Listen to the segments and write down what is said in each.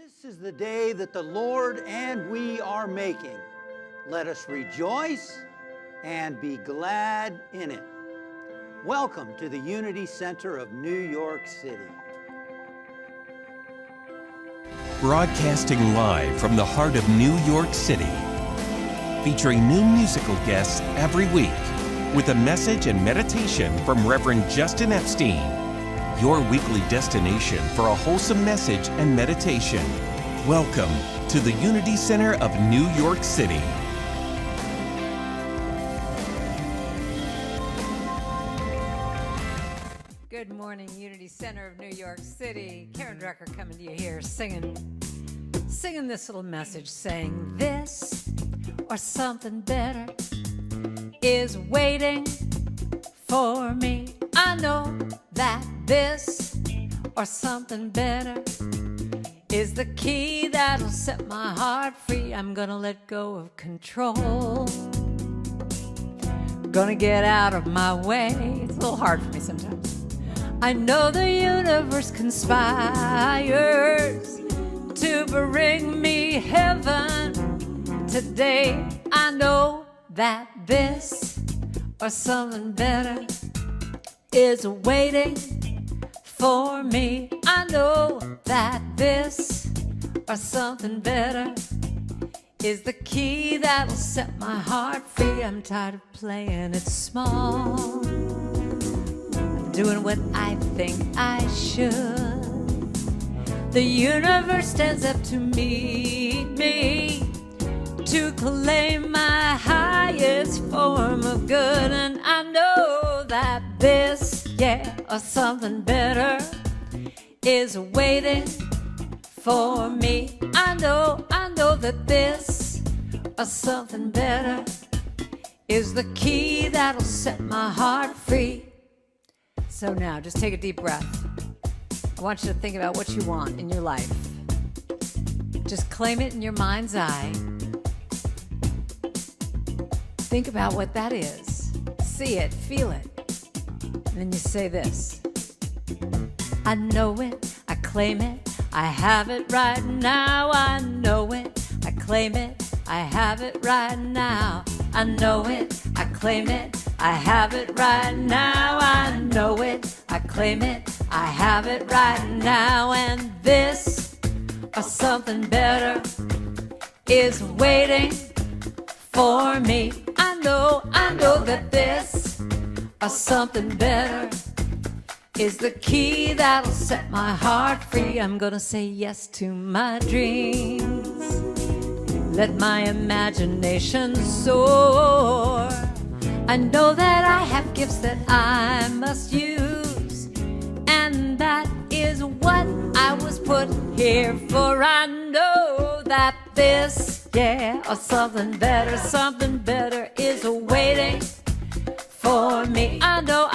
This is the day that the Lord and we are making. Let us rejoice and be glad in it. Welcome to the Unity Center of New York City. Broadcasting live from the heart of New York City, featuring new musical guests every week, with a message and meditation from Reverend Justin Epstein, your weekly destination for a wholesome message and meditation. Welcome to the Unity Center of New York City. Good morning, Unity Center of New York City. Karen Drucker coming to you here singing this little message, saying this or something better is waiting for me. I know that this or something better is the key that'll set my heart free. I'm gonna let go of control. Gonna get out of my way. It's a little hard for me sometimes. I know the universe conspires to bring me heaven today. I know that this or something better is waiting for me. I know that this or something better is the key that'll set my heart free. I'm tired of playing it small, doing what I think I should. The universe stands up to meet me, to claim my highest form of good. And I know that this, or something better is waiting for me. I know that this or something better is the key that'll set my heart free. So now, just take a deep breath. I want you to think about what you want in your life. Just claim it in your mind's eye. Think about what that is. See it, feel it. And then you say this. I know it, I claim it, I have it right now. I know it, I claim it, I have it right now. I know it, I claim it, I have it right now. I know it, I claim it, I have it right now. And this or something better is waiting for me. I know that this or something better is the key that'll set my heart free. I'm gonna say yes to my dreams. Let my imagination soar. I know that I have gifts that I must use, and that is what I was put here for. I know that this, or something better is waiting for me. I know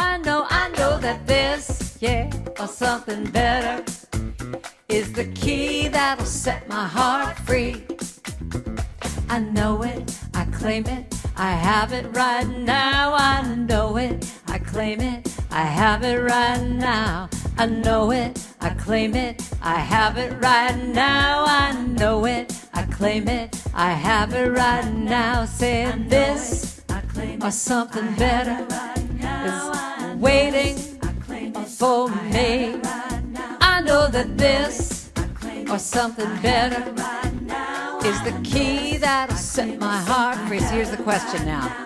that this, or something better is the key that'll set my heart free. I know it, I claim it, I have it right now. I know it, I claim it, I have it right now. I know it, I claim it, I have it right now. I know it, I claim it, I have it right now. Say this or something better is waiting for me. I know that this or something better is the key that'll set my heart free. So here's the question now.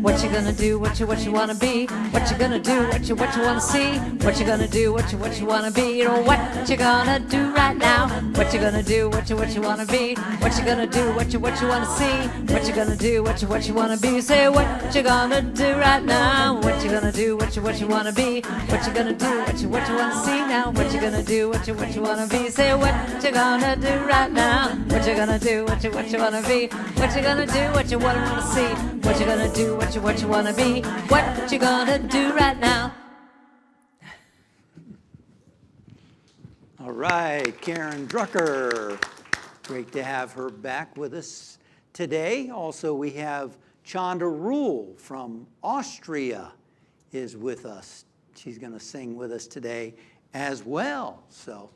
What you gonna do, what you wanna be? What you gonna do, what you wanna see? What you gonna do, what you wanna be? You know what you gonna do right now? What you gonna do, what you wanna be? What you gonna do, what you wanna see? What you gonna do, what you wanna be? Say what you gonna do right now? What you gonna do, what you wanna be? What you gonna do, what you wanna see now? What you gonna do, what you wanna be? Say what you gonna do right now? What you gonna do, what you wanna be? What you gonna do, what you wanna see? What you gonna do, what you wanna be? What you gonna do right now? All right, Karen Drucker. Great to have her back with us today. Also, we have Chanda Rule from Austria is with us. She's going to sing with us today as well. So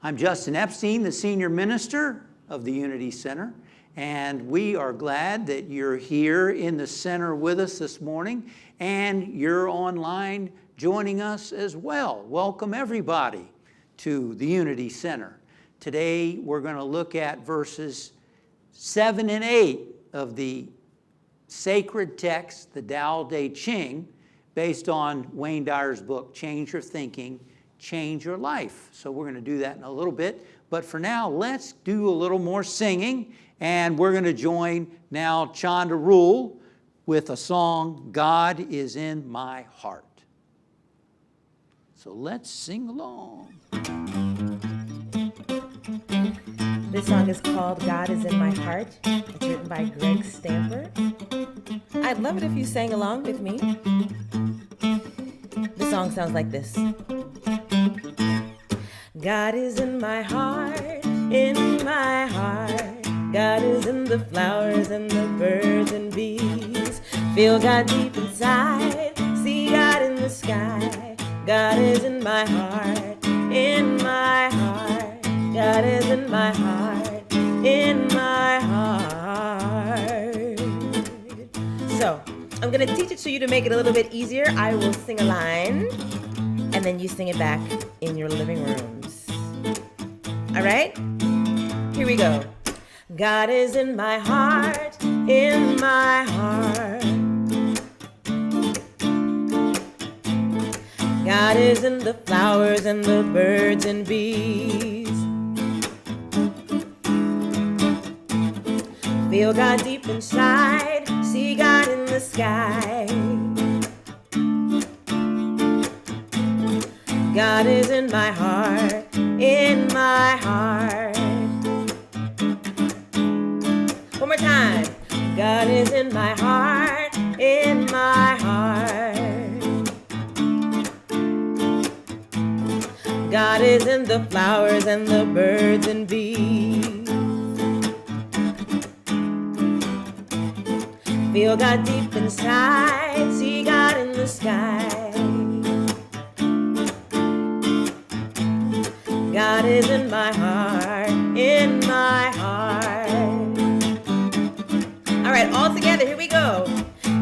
I'm Justin Epstein, the senior minister of the Unity Center, and we are glad that you're here in the center with us this morning, and you're online joining us as well. Welcome everybody to the Unity Center. Today we're going to look at verses 7 and 8 of the sacred text, the Tao Te Ching, based on Wayne Dyer's book, Change Your Thinking, Change Your Life. So we're going to do that in a little bit. But for now, let's do a little more singing. And we're going to join now Chanda Rule with a song, God is in My Heart. So let's sing along. This song is called God is in My Heart. It's written by Greg Stamper. I'd love it if you sang along with me. The song sounds like this. God is in my heart, in my heart. God is in the flowers and the birds and bees. Feel God deep inside, see God in the sky. God is in my heart, in my heart. God is in my heart, in my heart. So, I'm going to teach it to you to make it a little bit easier. I will sing a line, and then you sing it back in your living rooms. All right? Here we go. God is in my heart, in my heart. God is in the flowers and the birds and bees. Feel God deep inside, see God in the sky. God is in my heart, in my heart. One more time. God is in my heart, in my heart. God is in the flowers and the birds and bees. Feel God deep inside, see God in the sky. God is in my heart, in my heart. All right, all together, here we go.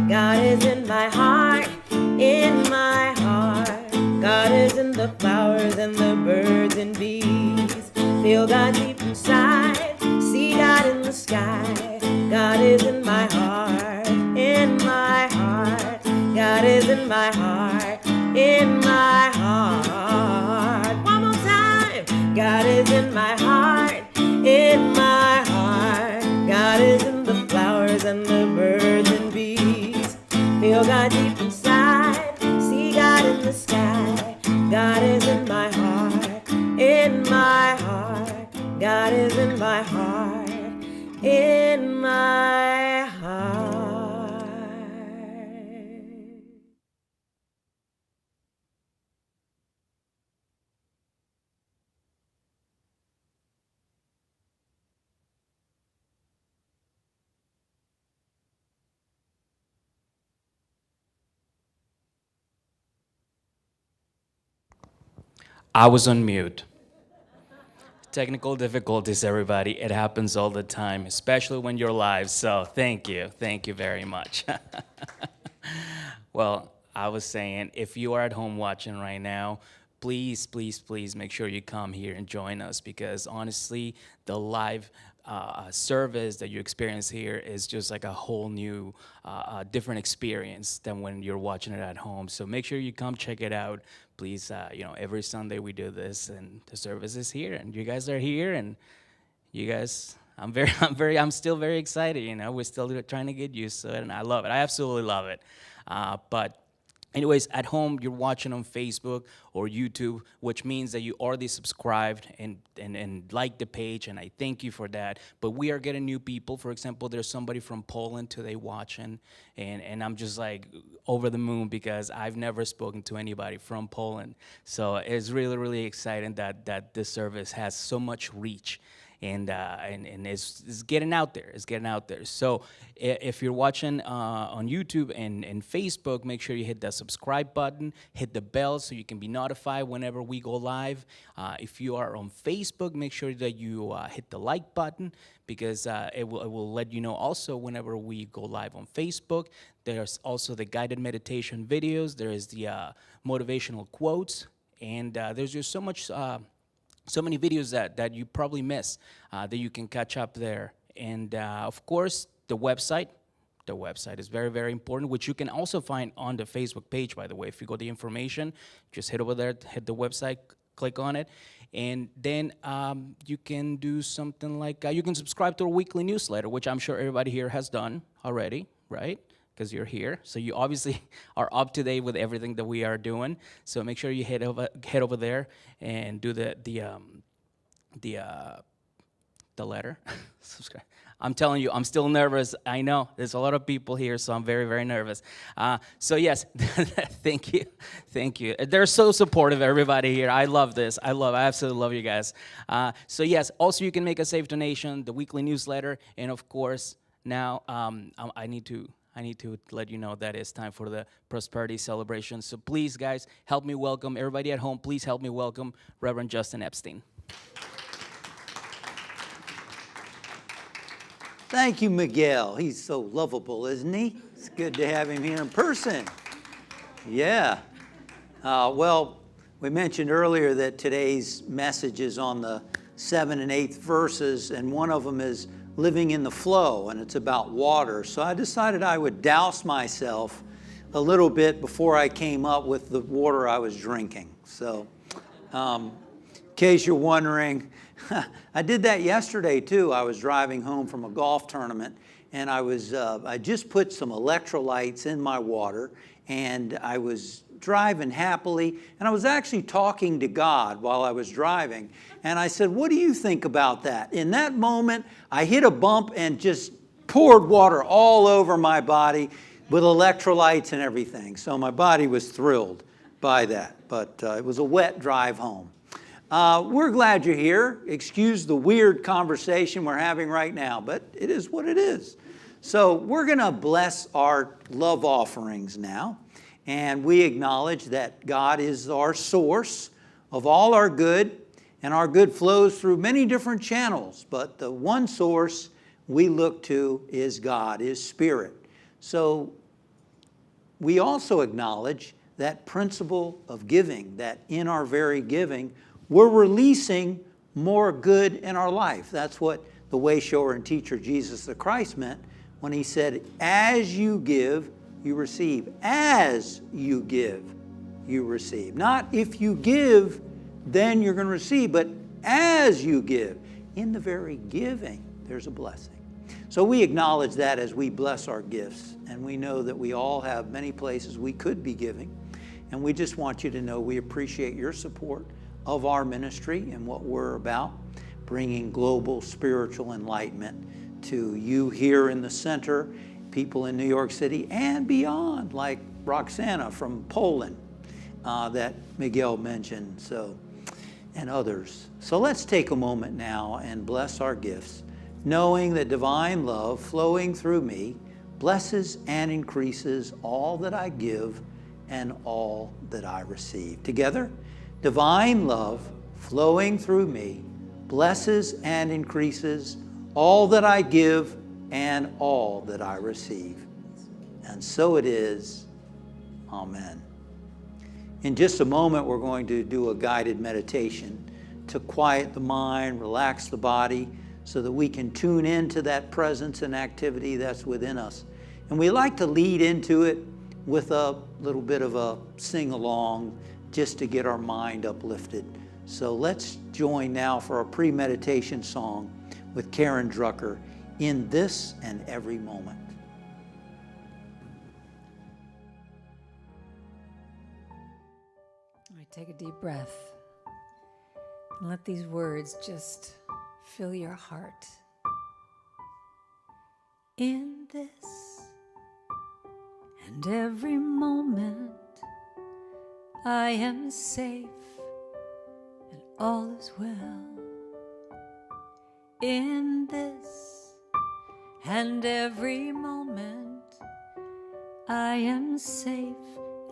God is in my heart, in my heart. God is in the flowers and the birds and bees. Feel God deep inside, see God in the sky. God is in my heart, in my heart. God is in my heart, in my heart. One more time. God is in my heart, in my heart. God is in the flowers and the birds and bees. Feel God deep inside, see God in the sky. God is in my heart, in my heart. God is in my heart, in my heart. I was on mute. Technical difficulties, everybody. It happens all the time, especially when you're live. So thank you. Thank you very much. Well, I was saying, if you are at home watching right now, please, please, please make sure you come here and join us, because honestly, the live service that you experience here is just like a whole new, different experience than when you're watching it at home. So make sure you come check it out. Please, every Sunday we do this, and the service is here, and you guys are here, and you guys, I'm still very excited. We're still trying to get used to it, and I love it. I absolutely love it. But anyways, at home, you're watching on Facebook or YouTube, which means that you already subscribed and liked the page, and I thank you for that. But we are getting new people. For example, there's somebody from Poland today watching, and I'm just like over the moon because I've never spoken to anybody from Poland. So it's really, really exciting that this service has so much reach. and it's getting out there. It's getting out there. So if you're watching on YouTube and Facebook, make sure you hit that subscribe button, hit the bell so you can be notified whenever we go live. If you are on Facebook, make sure that you hit the like button, because it will let you know also whenever we go live on Facebook. There's also the guided meditation videos. There is the motivational quotes, and there's just so many videos that you probably miss that you can catch up there. And of course, the website. The website is very, very important, which you can also find on the Facebook page, by the way. If you go to the information, just hit over there, hit the website, click on it, and then you can do something like, you can subscribe to our weekly newsletter, which I'm sure everybody here has done already, right? Because you're here, so you obviously are up to date with everything that we are doing. So make sure you head over there and do the letter. Subscribe. I'm telling you, I'm still nervous. I know there's a lot of people here, so I'm very, very nervous. So yes, thank you. They're so supportive, everybody here. I love this. I absolutely love you guys. So yes, also you can make a safe donation, the weekly newsletter, and of course now I need to let you know that it's time for the prosperity celebration. So please, guys, help me welcome everybody at home. Please help me welcome Reverend Justin Epstein. Thank you, Miguel. He's so lovable, isn't he? It's good to have him here in person. Yeah. Well, we mentioned earlier that today's message is on the 7th and 8th verses, and one of them is living in the flow, and it's about water. So I decided I would douse myself a little bit before I came up with the water I was drinking. So in case you're wondering, I did that yesterday too. I was driving home from a golf tournament, and I just put some electrolytes in my water, and I was driving happily, and I was actually talking to God while I was driving, and I said, what do you think about that? In that moment, I hit a bump and just poured water all over my body with electrolytes and everything. So my body was thrilled by that, but it was a wet drive home. We're glad you're here. Excuse the weird conversation we're having right now, but it is what it is. So we're going to bless our love offerings now. And we acknowledge that God is our source of all our good, and our good flows through many different channels. But the one source we look to is God, is Spirit. So we also acknowledge that principle of giving, that in our very giving, we're releasing more good in our life. That's what the way shower and teacher Jesus the Christ meant when he said, as you give, you receive. As you give, you receive. Not if you give, then you're going to receive, but as you give. In the very giving, there's a blessing. So we acknowledge that as we bless our gifts, and we know that we all have many places we could be giving, and we just want you to know we appreciate your support of our ministry and what we're about, bringing global spiritual enlightenment to you here in the center, people in New York City and beyond, like Roxana from Poland that Miguel mentioned, and others. So let's take a moment now and bless our gifts, knowing that divine love flowing through me blesses and increases all that I give and all that I receive. Together, divine love flowing through me blesses and increases all that I give and all that I receive. And so it is. Amen. In just a moment, we're going to do a guided meditation to quiet the mind, relax the body, so that we can tune into that presence and activity that's within us. And we like to lead into it with a little bit of a sing-along, just to get our mind uplifted. So let's join now for a pre-meditation song with Karen Drucker, In This and Every Moment. All right, take a deep breath and let these words just fill your heart. In this and every moment, I am safe and all is well. In this and every moment, I am safe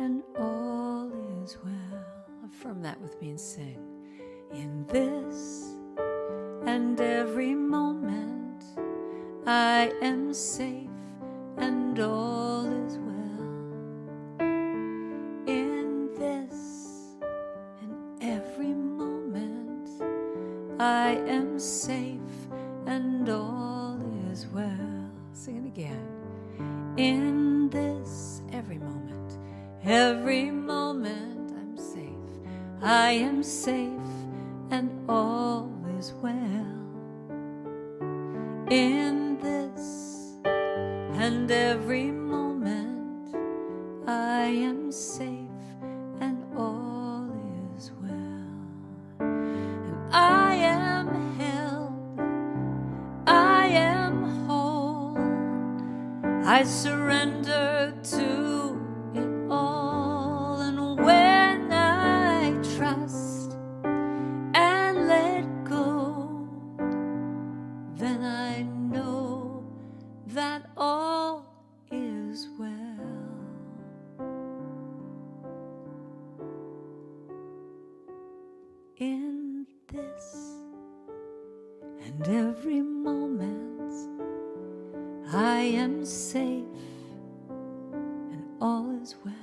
and all is well. Affirm that with me and sing. In this and every moment, I am safe and all is well. In this and every moment, I am safe and all is well. Sing it again. In this every moment I'm safe. I am safe and all is well. In this and every moment, I am safe and all is well. And I am held, I am whole, I surrender to it all. And when I trust and let go, then I know that all is well. In this and every moment, I am safe and all is well.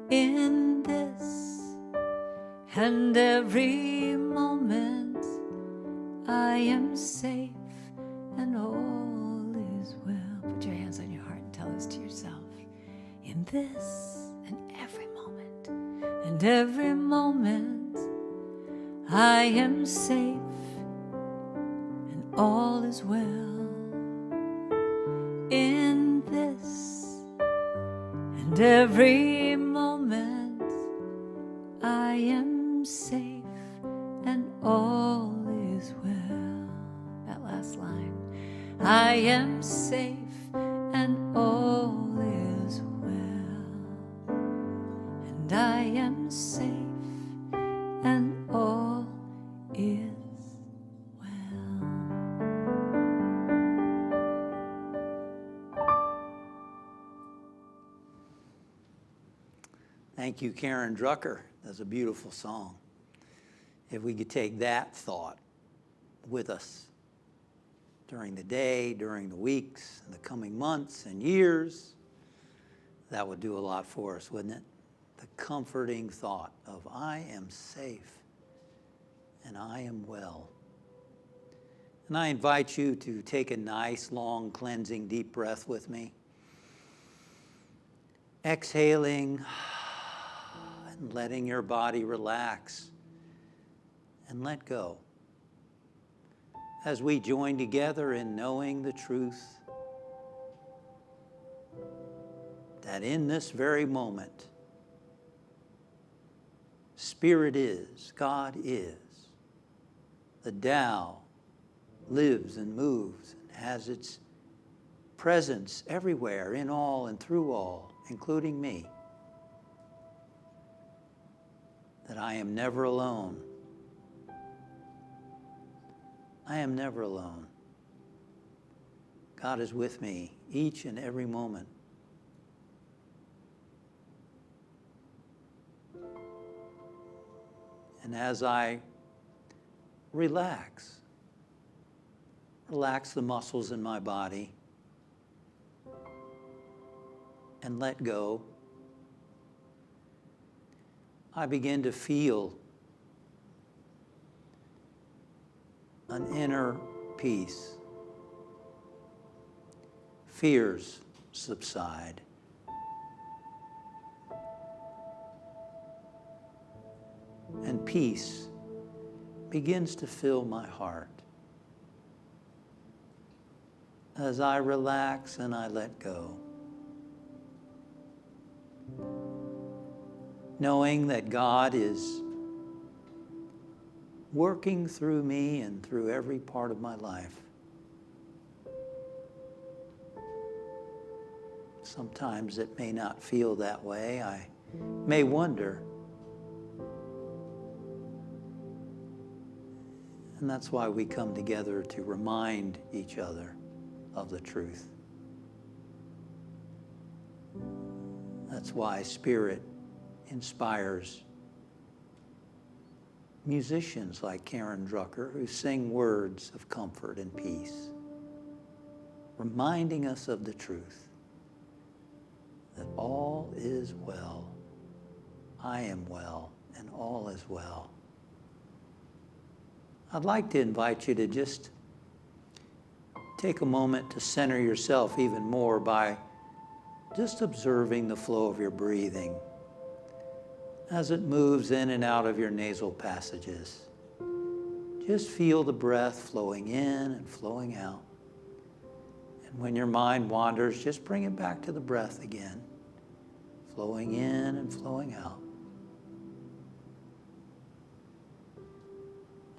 In this and every moment, I am safe and all is well. Put your hands on your heart and tell this to yourself. In this and every moment, I am safe and all is well. In this and every moment, I am safe and all is well. That last line. I am safe and all is well. And I am safe and all is well. Thank you, Karen Drucker. That's a beautiful song. If we could take that thought with us during the day, during the weeks, and the coming months and years, that would do a lot for us, wouldn't it? The comforting thought of I am safe and I am well. And I invite you to take a nice, long, cleansing, deep breath with me. Exhaling and letting your body relax and let go. As we join together in knowing the truth that in this very moment, Spirit is, God is. The Tao lives and moves and has its presence everywhere, in all and through all, including me. That I am never alone. I am never alone. God is with me each and every moment. And as I relax the muscles in my body and let go, I begin to feel an inner peace. Fears subside. And peace begins to fill my heart as I relax and I let go, knowing that God is working through me and through every part of my life. Sometimes it may not feel that way. I may wonder. And that's why we come together to remind each other of the truth. That's why Spirit inspires musicians like Karen Drucker who sing words of comfort and peace, reminding us of the truth that all is well. I am well, and all is well. I'd like to invite you to just take a moment to center yourself even more by just observing the flow of your breathing as it moves in and out of your nasal passages. Just feel the breath flowing in and flowing out. And when your mind wanders, just bring it back to the breath again, flowing in and flowing out.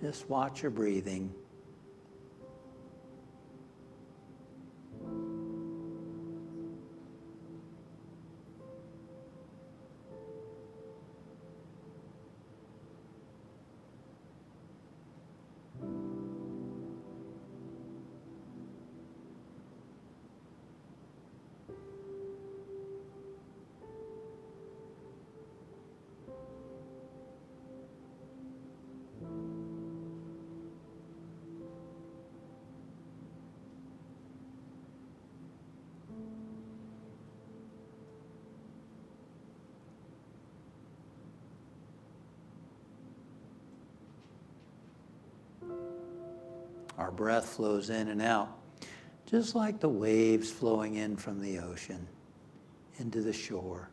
Just watch your breathing. Our breath flows in and out, just like the waves flowing in from the ocean into the shore.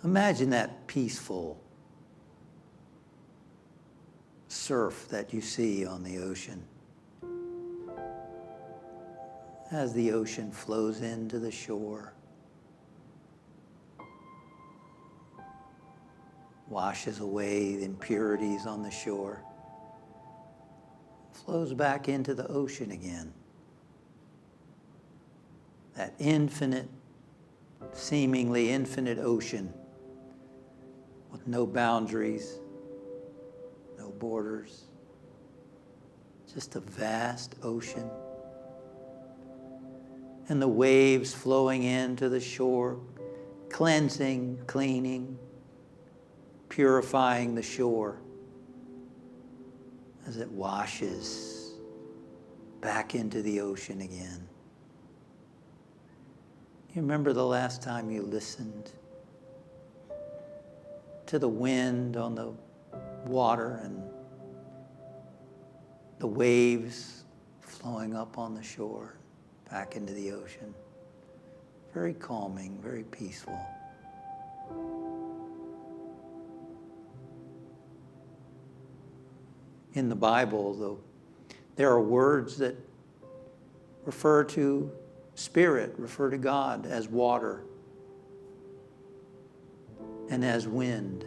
Imagine that peaceful surf that you see on the ocean. As the ocean flows into the shore, washes away the impurities on the shore, flows back into the ocean again. That infinite, seemingly infinite ocean with no boundaries, no borders, just a vast ocean. And the waves flowing into the shore, cleansing, cleaning, purifying the shore as it washes back into the ocean again. You remember the last time you listened to the wind on the water and the waves flowing up on the shore, back into the ocean? Very calming, very peaceful. In the Bible, though, there are words that refer to Spirit, refer to God as water and as wind.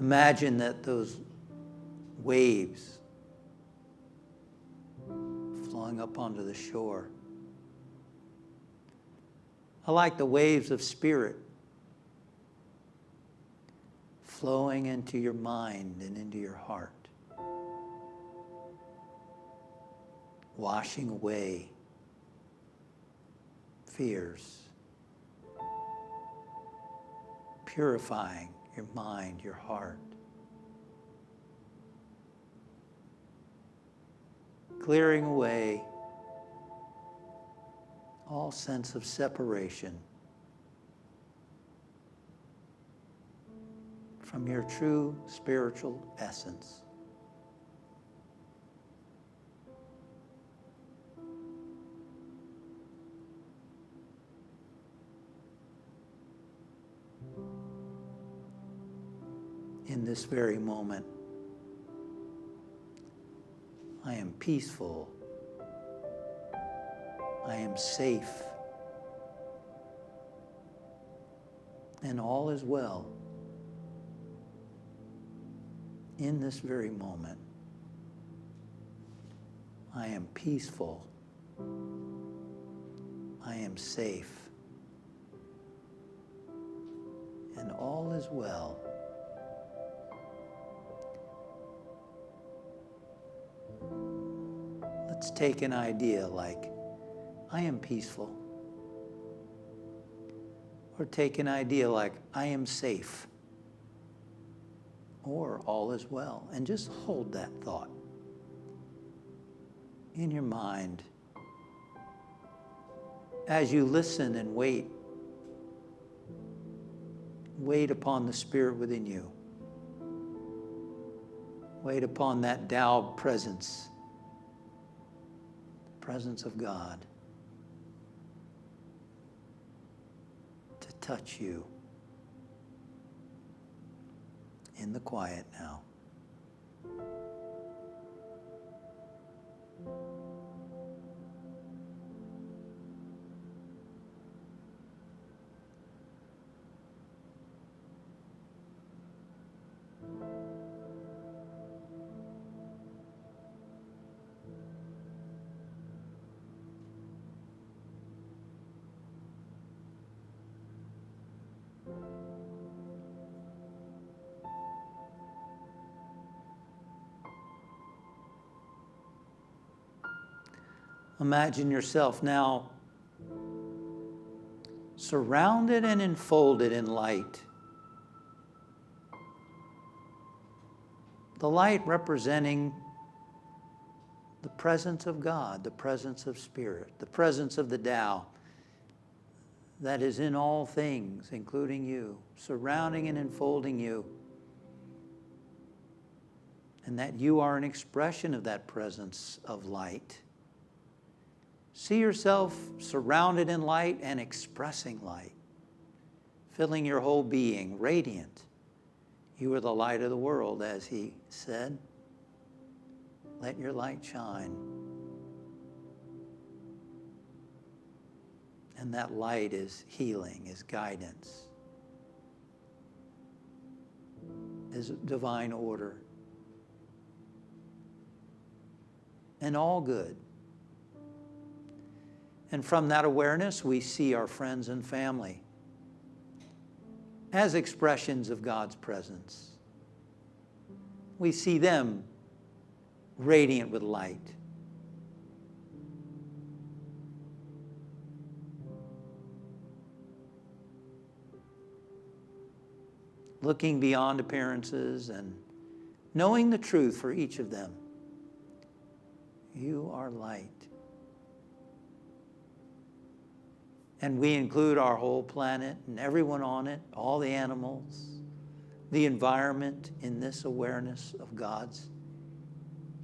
Imagine that those waves flowing up onto the shore are like the waves of Spirit flowing into your mind and into your heart, washing away fears, purifying your mind, your heart, clearing away all sense of separation from your true spiritual essence. In this very moment, I am peaceful. I am safe. And all is well. In this very moment, I am peaceful. I am safe. and all is well. Let's take an idea like, I am peaceful. Or take an idea like, I am safe. Or all is well. And just hold that thought in your mind as you listen and wait. Wait upon the Spirit within you. Wait upon that Tao presence, the presence of God, to touch you in the quiet now. Imagine yourself now surrounded and enfolded in light. The light representing the presence of God, the presence of Spirit, the presence of the Tao that is in all things, including you, surrounding and enfolding you. And that you are an expression of that presence of light. See yourself surrounded in light and expressing light, filling your whole being, radiant. You are the light of the world, as he said. Let your light shine. And that light is healing, is guidance, is divine order, and all good. And from that awareness, we see our friends and family as expressions of God's presence. We see them radiant with light. Looking beyond appearances and knowing the truth for each of them. You are light. And we include our whole planet and everyone on it, all the animals, the environment in this awareness of God's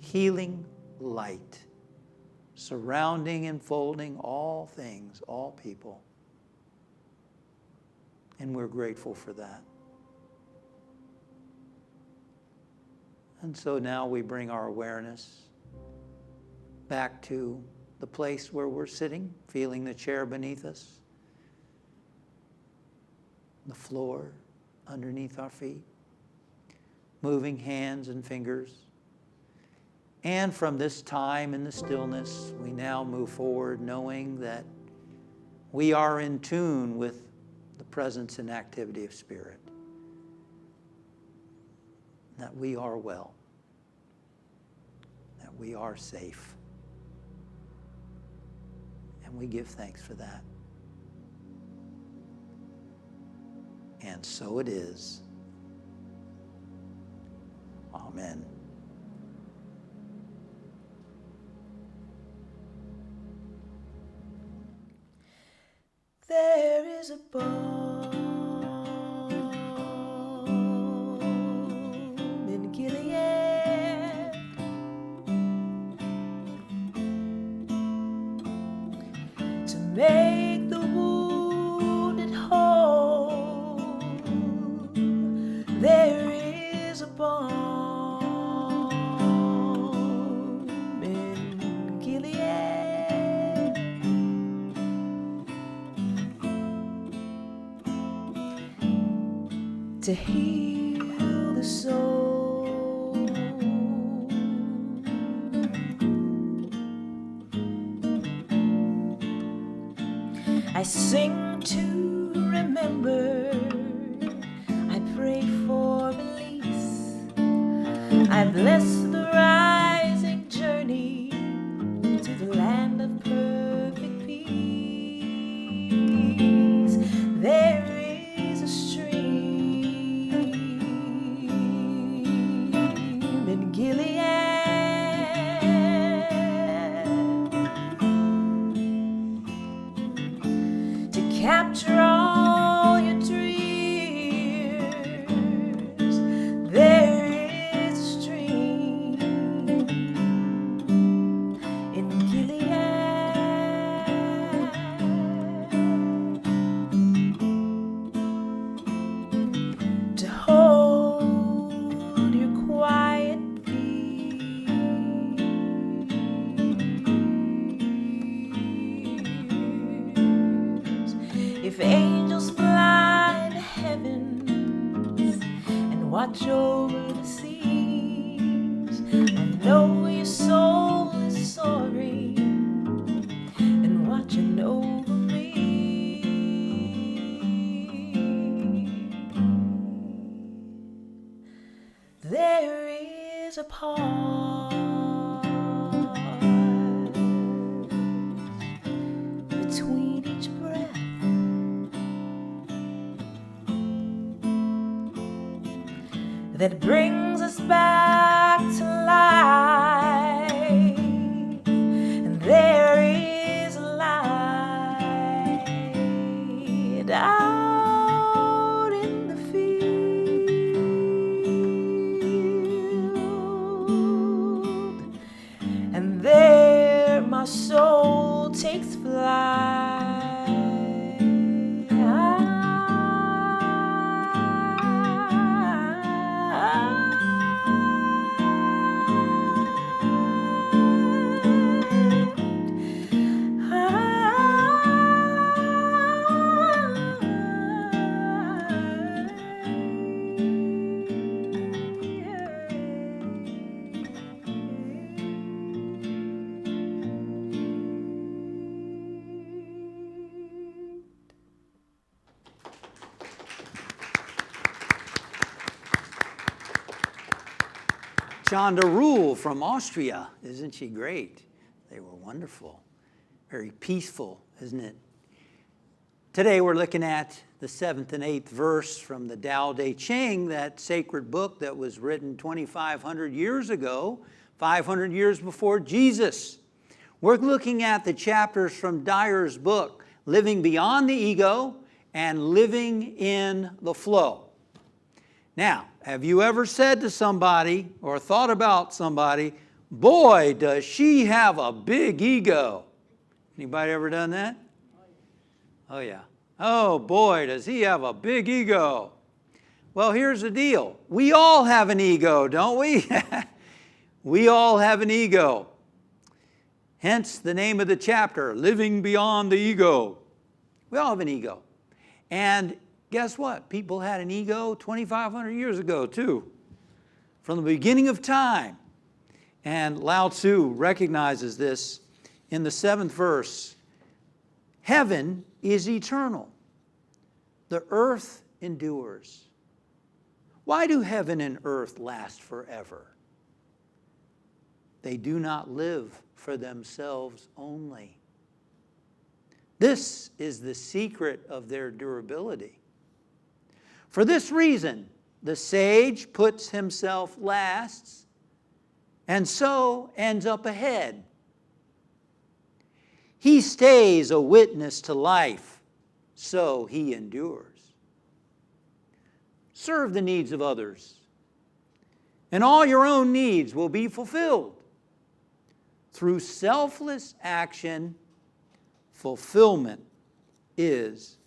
healing light, surrounding and folding all things, all people. And we're grateful for that. And so now we bring our awareness back to the place where we're sitting, feeling the chair beneath us, the floor underneath our feet, moving hands and fingers. And from this time in the stillness, we now move forward knowing that we are in tune with the presence and activity of Spirit, that we are well, that we are safe. And we give thanks for that. And so it is. Amen. There is a balm in Gilead, to make the wounded whole. There is a balm in Gilead, to heal the soul. I sing to remember I bless the rising journey to the land of perfect peace. There is a stream in Gilead to capture all your dreams. There is a stream in Gilead to hold your quiet peace. If angels fly to heavens and watch over the seas, I know your soul is soaring and watching over me. There is a pause between each breath, that brings us back to life, and there is a light out in the field, and there my soul takes flight. Chanda Rule from Austria. Isn't she great? They were wonderful. Very peaceful, isn't it? Today we're looking at the 7th and 8th verse from the Tao Te Ching, that sacred book that was written 2,500 years ago, 500 years before Jesus. We're looking at the chapters from Dyer's book, Living Beyond the Ego and Living in the Flow. Now, have you ever said to somebody or thought about somebody, boy, does she have a big ego? Anybody ever done that? Oh, yeah. Oh, boy, does he have a big ego? Well, here's the deal. We all have an ego, don't we? We all have an ego. Hence the name of the chapter, Living Beyond the Ego. We all have an ego. And guess what? People had an ego 2,500 years ago, too, from the beginning of time. And Lao Tzu recognizes this in the 7th verse. Heaven is eternal. The earth endures. Why do heaven and earth last forever? They do not live for themselves only. This is the secret of their durability. For this reason, the sage puts himself last and so ends up ahead. He stays a witness to life, so he endures. Serve the needs of others, and all your own needs will be fulfilled. Through selfless action, fulfillment is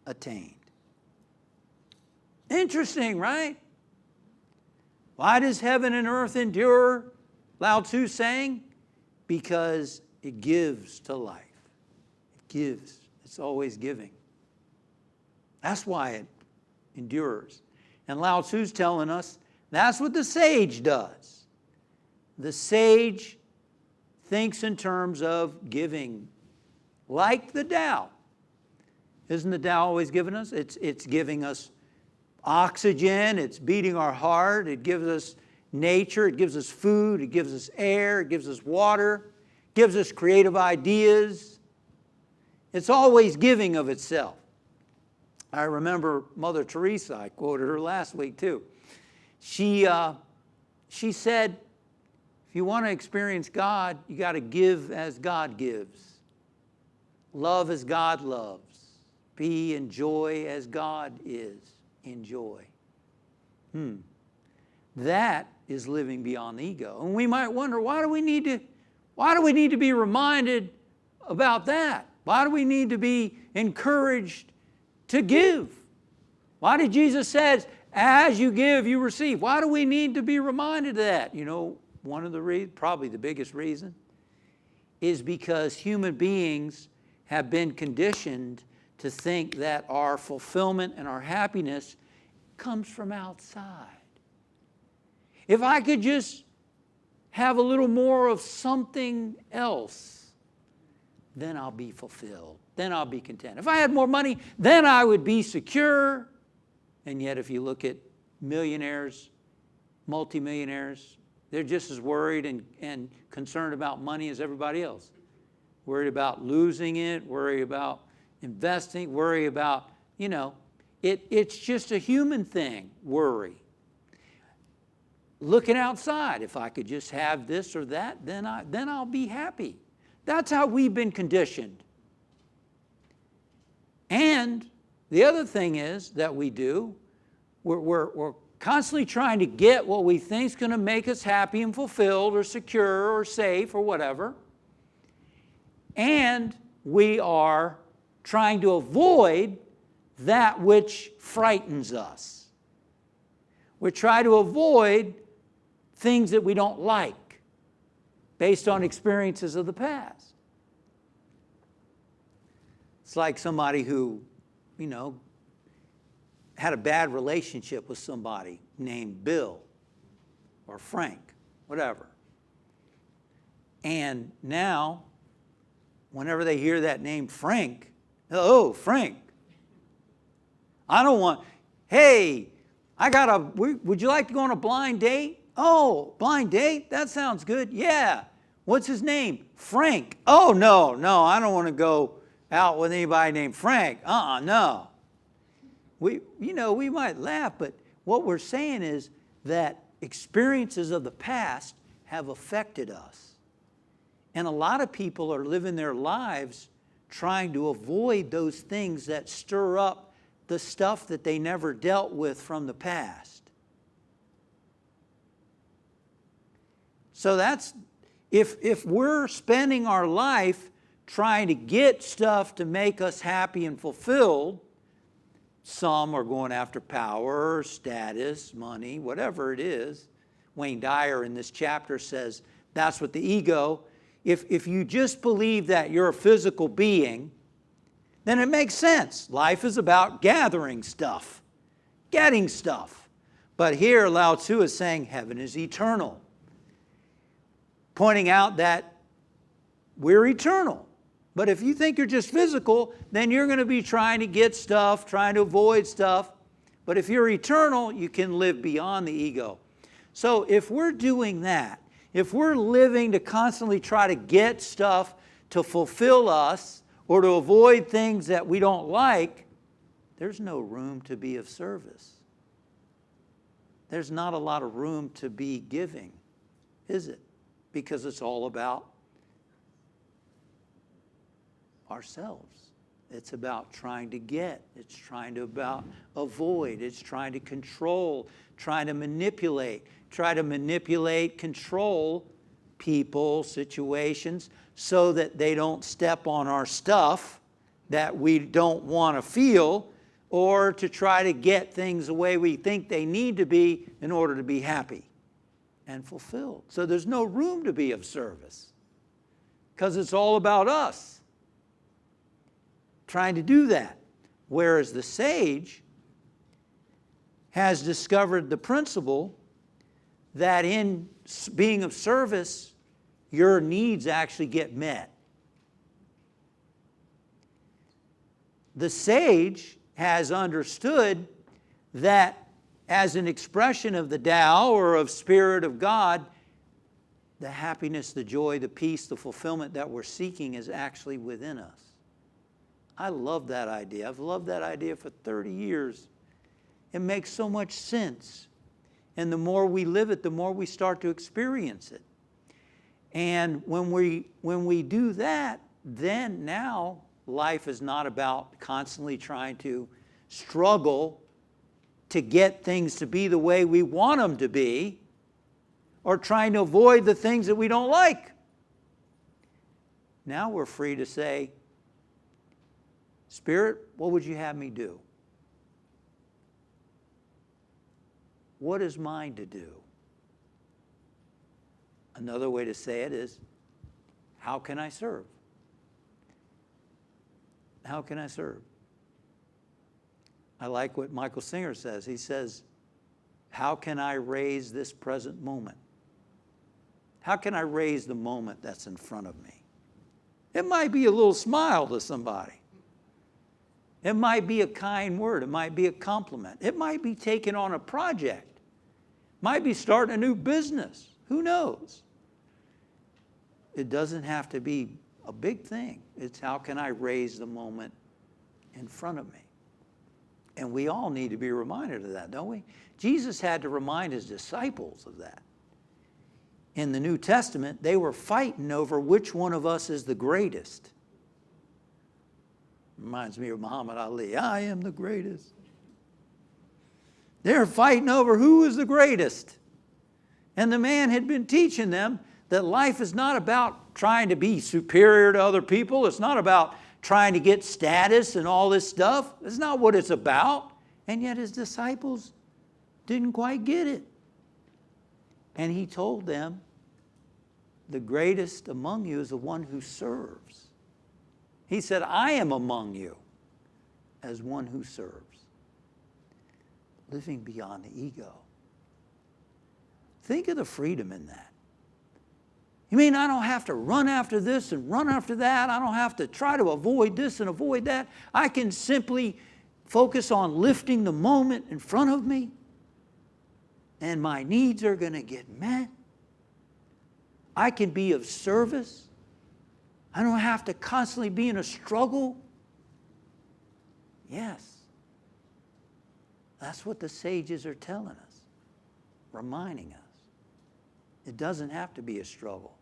attained. Interesting, right? Why does heaven and earth endure? Lao Tzu saying, because it gives to life. It gives. It's always giving. That's why it endures. And Lao Tzu's telling us that's what the sage does. The sage thinks in terms of giving, like the Tao. Isn't the Tao always giving us? It's giving us oxygen, it's beating our heart, it gives us nature, it gives us food, it gives us air, it gives us water, it gives us creative ideas. It's always giving of itself. I remember Mother Teresa, I quoted her last week too. She said, if you want to experience God, you got to give as God gives. Love as God loves. Be in joy as God is in joy. That is living beyond the ego. And we might wonder, why do we need to be reminded about that? Why do we need to be encouraged to give? Why did Jesus say, as you give, you receive? Why do we need to be reminded of that? You know, one of the reasons, probably the biggest reason, is because human beings have been conditioned to think that our fulfillment and our happiness comes from outside. If I could just have a little more of something else, then I'll be fulfilled. Then I'll be content. If I had more money, then I would be secure. And yet if you look at millionaires, multimillionaires, they're just as worried and concerned about money as everybody else. Worried about losing it, worried about investing, worry about, it's just a human thing, worry. Looking outside, if I could just have this or that, then I'll be happy. That's how we've been conditioned. And the other thing is that we do, we're constantly trying to get what we think is going to make us happy and fulfilled or secure or safe or whatever. And we are trying to avoid that which frightens us. We try to avoid things that we don't like based on experiences of the past. It's like somebody who, had a bad relationship with somebody named Bill or Frank, whatever. And now, whenever they hear that name Frank, oh, Frank. I don't want, hey, would you like to go on a blind date? Oh, blind date? That sounds good. Yeah. What's his name? Frank. Oh, no, I don't want to go out with anybody named Frank. No. We might laugh, but what we're saying is that experiences of the past have affected us. And a lot of people are living their lives trying to avoid those things that stir up the stuff that they never dealt with from the past. So that's, if we're spending our life trying to get stuff to make us happy and fulfilled, some are going after power, status, money, whatever it is. Wayne Dyer in this chapter says that's what the ego, if you just believe that you're a physical being, then it makes sense. Life is about gathering stuff, getting stuff. But here Lao Tzu is saying heaven is eternal, pointing out that we're eternal. But if you think you're just physical, then you're going to be trying to get stuff, trying to avoid stuff. But if you're eternal, you can live beyond the ego. So if we're doing that, if we're living to constantly try to get stuff to fulfill us or to avoid things that we don't like, there's no room to be of service. There's not a lot of room to be giving, is it? Because it's all about ourselves. It's about trying to get. It's trying to avoid. It's trying to control, trying to manipulate. Try to manipulate, control people, situations, so that they don't step on our stuff that we don't want to feel, or to try to get things the way we think they need to be in order to be happy and fulfilled. So there's no room to be of service because it's all about us trying to do that. Whereas the sage has discovered the principle that in being of service, your needs actually get met. The sage has understood that as an expression of the Tao or of Spirit of God, the happiness, the joy, the peace, the fulfillment that we're seeking is actually within us. I love that idea. I've loved that idea for 30 years. It makes so much sense. And the more we live it, the more we start to experience it. And when we do that, then now life is not about constantly trying to struggle to get things to be the way we want them to be, or trying to avoid the things that we don't like. Now we're free to say, Spirit, what would you have me do? What is mine to do? Another way to say it is, how can I serve? How can I serve? I like what Michael Singer says. He says, how can I raise this present moment? How can I raise the moment that's in front of me? It might be a little smile to somebody. It might be a kind word. It might be a compliment. It might be taking on a project. It might be starting a new business. Who knows? It doesn't have to be a big thing. It's how can I raise the moment in front of me? And we all need to be reminded of that, don't we? Jesus had to remind his disciples of that. In the New Testament, they were fighting over which one of us is the greatest. Reminds me of Muhammad Ali. I am the greatest. They're fighting over who is the greatest. And the man had been teaching them that life is not about trying to be superior to other people. It's not about trying to get status and all this stuff. It's not what it's about. And yet his disciples didn't quite get it. And he told them, the greatest among you is the one who serves. He said, I am among you as one who serves. Living beyond the ego. Think of the freedom in that. You mean I don't have to run after this and run after that? I don't have to try to avoid this and avoid that? I can simply focus on lifting the moment in front of me, and my needs are going to get met. I can be of service. I don't have to constantly be in a struggle. Yes. That's what the sages are telling us, reminding us. It doesn't have to be a struggle.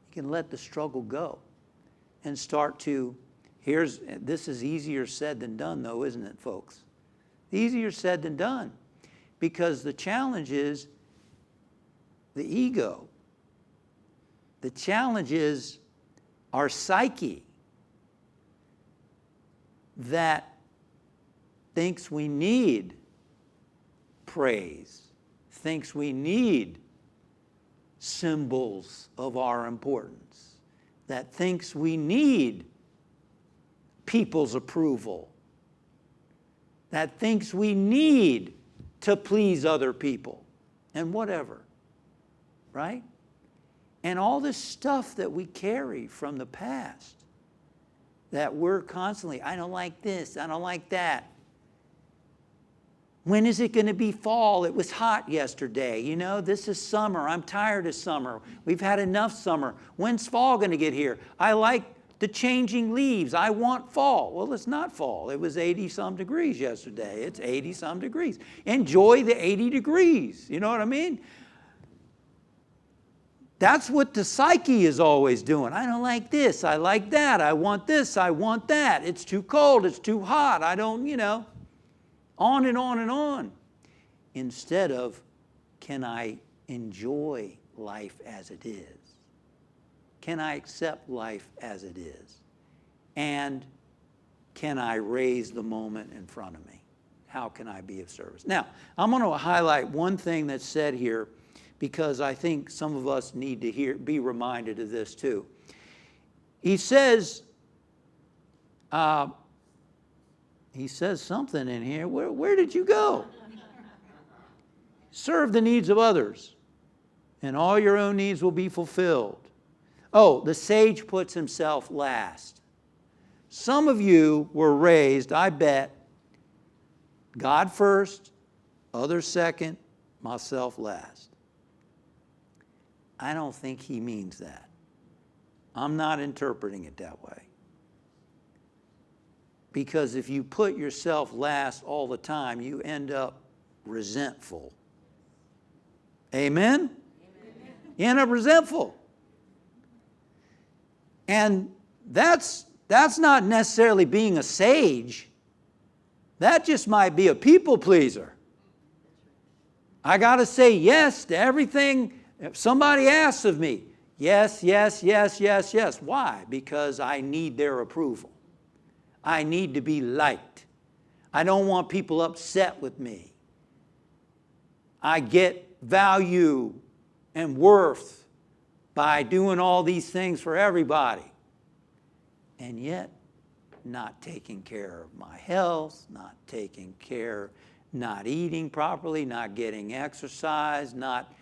You can let the struggle go and start to, this is easier said than done though, isn't it, folks? Easier said than done. Because the challenge is the ego. The challenge is our psyche that thinks we need praise, thinks we need symbols of our importance, that thinks we need people's approval, that thinks we need to please other people, and whatever, right? And all this stuff that we carry from the past, that we're constantly, I don't like this, I don't like that. When is it going to be fall? It was hot yesterday. You know, this is summer. I'm tired of summer. We've had enough summer. When's fall going to get here? I like the changing leaves. I want fall. Well, it's not fall. It was 80-some degrees yesterday. It's 80-some degrees. Enjoy the 80 degrees. You know what I mean? That's what the psyche is always doing. I don't like this. I like that. I want this. I want that. It's too cold. It's too hot. I don't, on and on and on. Instead of, can I enjoy life as it is? Can I accept life as it is? And can I raise the moment in front of me? How can I be of service? Now, I'm going to highlight one thing that's said here, because I think some of us need to be reminded of this too. He says something in here. Where did you go? Serve the needs of others, and all your own needs will be fulfilled. Oh, the sage puts himself last. Some of you were raised, I bet, God first, others second, myself last. I don't think he means that. I'm not interpreting it that way. Because if you put yourself last all the time, you end up resentful. Amen? You end up resentful. And that's not necessarily being a sage. That just might be a people pleaser. I got to say yes to everything if somebody asks of me. Yes, yes, yes, yes, yes. Why? Because I need their approval. I need to be liked. I don't want people upset with me. I get value and worth by doing all these things for everybody. And yet, not taking care of my health, not eating properly, not getting exercise, not,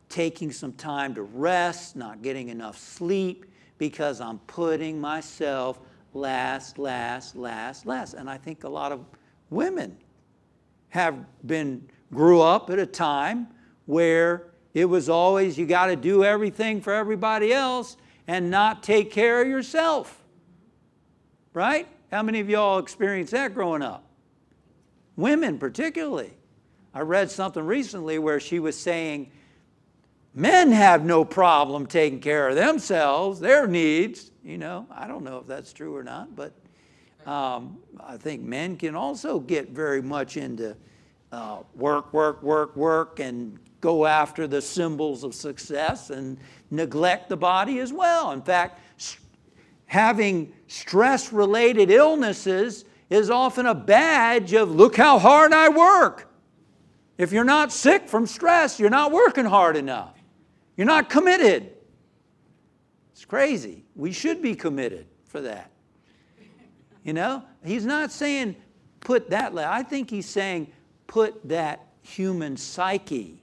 taking some time to rest, not getting enough sleep, because I'm putting myself last. And I think a lot of women grew up at a time where it was always you got to do everything for everybody else and not take care of yourself. Right? How many of y'all experienced that growing up? Women particularly. I read something recently where she was saying men have no problem taking care of themselves, their needs. I don't know if that's true or not, but I think men can also get very much into work, and go after the symbols of success and neglect the body as well. In fact, having stress-related illnesses is often a badge of, look how hard I work. If you're not sick from stress, you're not working hard enough. You're not committed. It's crazy. We should be committed for that. He's not saying put that. I think he's saying put that human psyche.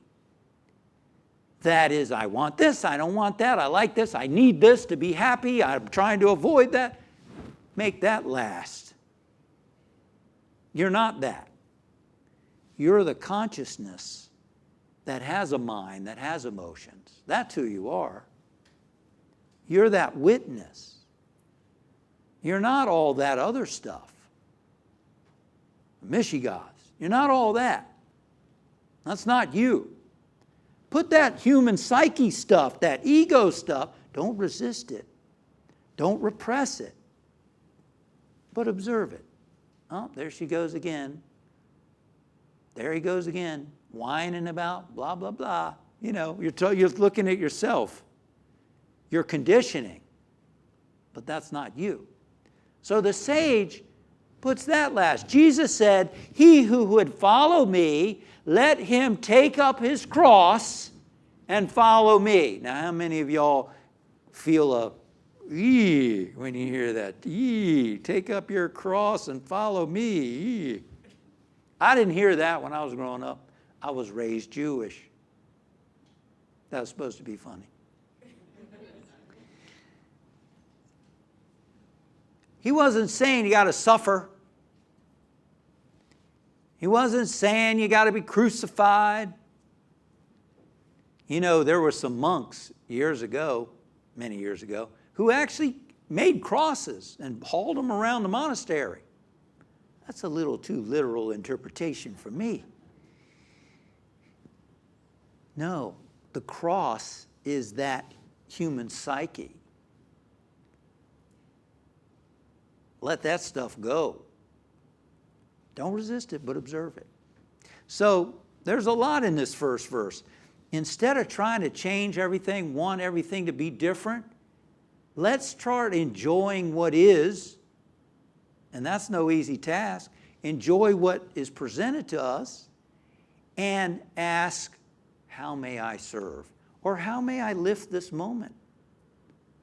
That is, I want this, I don't want that, I like this, I need this to be happy, I'm trying to avoid that. Make that last. You're not that. You're the consciousness that has a mind, that has emotions. That's who you are. You're that witness. You're not all that other stuff. Mishigas. You're not all that. That's not you. Put that human psyche stuff, that ego stuff, don't resist it. Don't repress it. But observe it. Oh, there she goes again. There he goes again, whining about blah, blah, blah. You're looking at yourself. You're conditioning. But that's not you. So the sage puts that last. Jesus said, he who would follow me, let him take up his cross and follow me. Now, how many of y'all feel a ee when you hear that? Ee, take up your cross and follow me. Ee. I didn't hear that when I was growing up. I was raised Jewish. That was supposed to be funny. He wasn't saying you got to suffer. He wasn't saying you got to be crucified. There were some monks years ago, many years ago, who actually made crosses and hauled them around the monastery. That's a little too literal interpretation for me. No, the cross is that human psyche. Let that stuff go. Don't resist it, but observe it. So there's a lot in this first verse. Instead of trying to change everything, want everything to be different, let's start enjoying what is, and that's no easy task. Enjoy what is presented to us and ask, how may I serve? Or how may I lift this moment?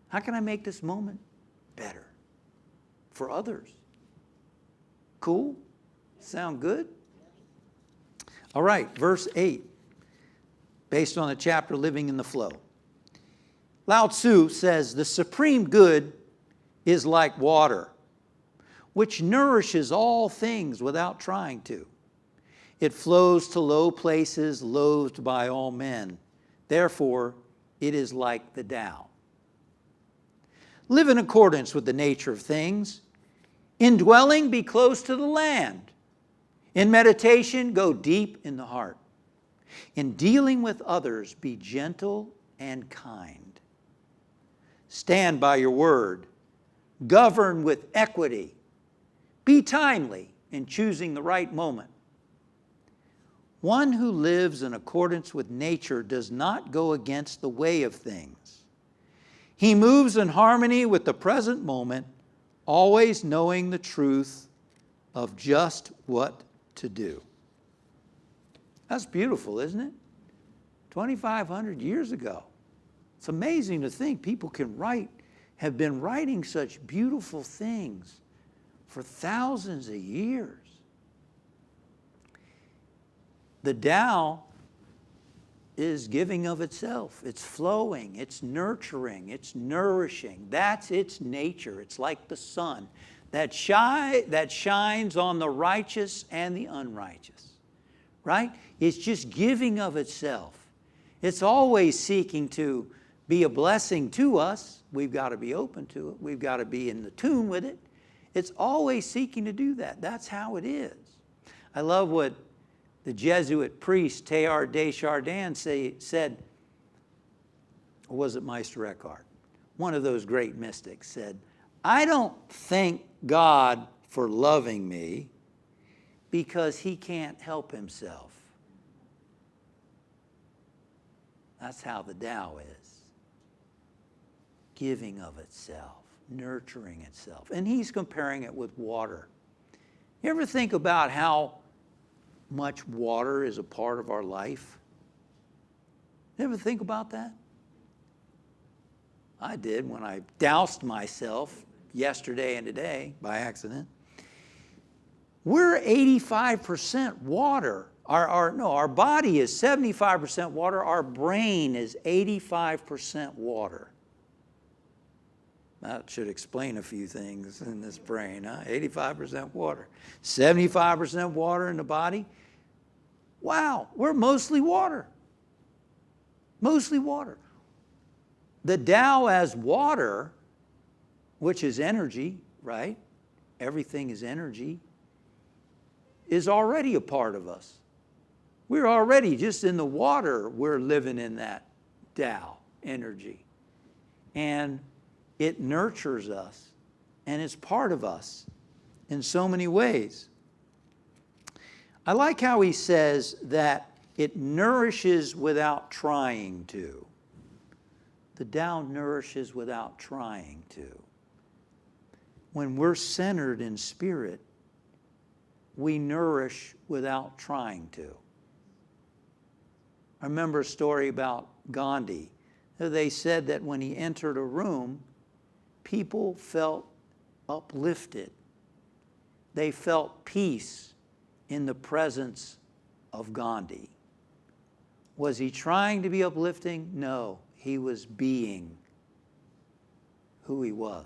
How can I make this moment better for others? Cool? Sound good? All right, verse 8, based on the chapter Living in the Flow. Lao Tzu says, the supreme good is like water, which nourishes all things without trying to. It flows to low places, loathed by all men. Therefore, it is like the Tao. Live in accordance with the nature of things. In dwelling, be close to the land. In meditation, go deep in the heart. In dealing with others, be gentle and kind. Stand by your word. Govern with equity. Be timely in choosing the right moment. One who lives in accordance with nature does not go against the way of things. He moves in harmony with the present moment, always knowing the truth of just what to do. That's beautiful, isn't it? 2,500 years ago. It's amazing to think people can write, have been writing such beautiful things for thousands of years. The Tao is giving of itself. It's flowing, it's nurturing, it's nourishing. That's its nature. It's like the sun that shines on the righteous and the unrighteous, right? It's just giving of itself. It's always seeking to be a blessing to us. We've got to be open to it. We've got to be in the tune with it. It's always seeking to do that. That's how it is. I love what the Jesuit priest Teilhard de Chardin said, or was it Meister Eckhart? One of those great mystics said, I don't thank God for loving me because he can't help himself. That's how the Tao is. Giving of itself, nurturing itself. And he's comparing it with water. You ever think about how much water is a part of our life? You ever think about that? I did when I doused myself yesterday and today by accident. We're 85% water. Our body is 75% water. Our brain is 85% water. That should explain a few things in this brain, huh? 85% water. 75% water in the body. Wow, we're mostly water. Mostly water. The Tao as water, which is energy, right? Everything is energy, is already a part of us. We're already just in the water, we're living in that Tao energy. And it nurtures us, and it's part of us in so many ways. I like how he says that it nourishes without trying to. The Tao nourishes without trying to. When we're centered in spirit, we nourish without trying to. I remember a story about Gandhi. They said that when he entered a room, people felt uplifted. They felt peace in the presence of Gandhi. Was he trying to be uplifting? No, he was being who he was.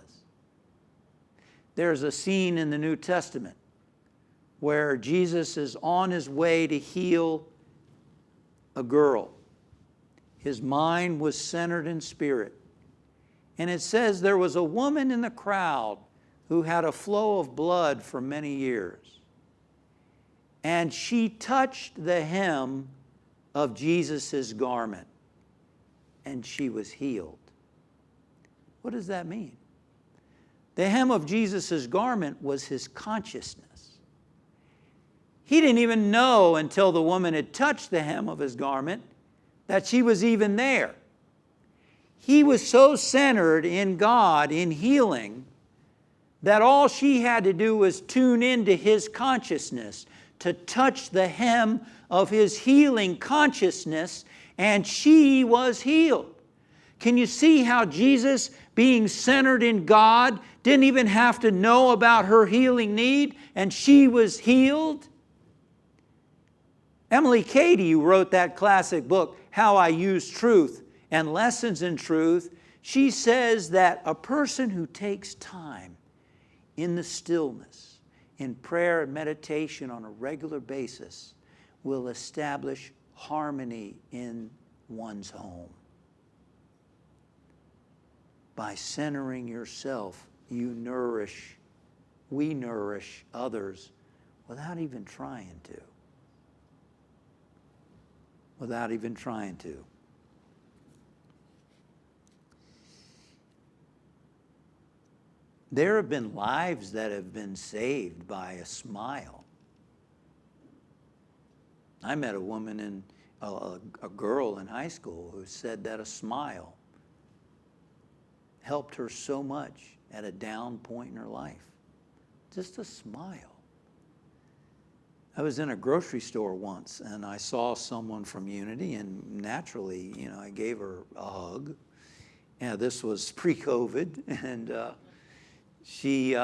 There's a scene in the New Testament where Jesus is on his way to heal a girl. His mind was centered in spirit. And it says there was a woman in the crowd who had a flow of blood for many years. And she touched the hem of Jesus' garment, and she was healed. What does that mean? The hem of Jesus' garment was his consciousness. He didn't even know until the woman had touched the hem of his garment that she was even there. He was so centered in God, in healing, that all she had to do was tune into his consciousness, to touch the hem of his healing consciousness, and she was healed. Can you see how Jesus, being centered in God, didn't even have to know about her healing need, and she was healed? Emily Cady, who wrote that classic book, How I Use Truth and Lessons in Truth, she says that a person who takes time in the stillness, in prayer and meditation on a regular basis, will establish harmony in one's home. By centering yourself, we nourish others without even trying to. Without even trying to. There have been lives that have been saved by a smile. I met a woman a girl in high school who said that a smile helped her so much at a down point in her life. Just a smile. I was in a grocery store once and I saw someone from Unity, and naturally, I gave her a hug. And this was pre-COVID, and she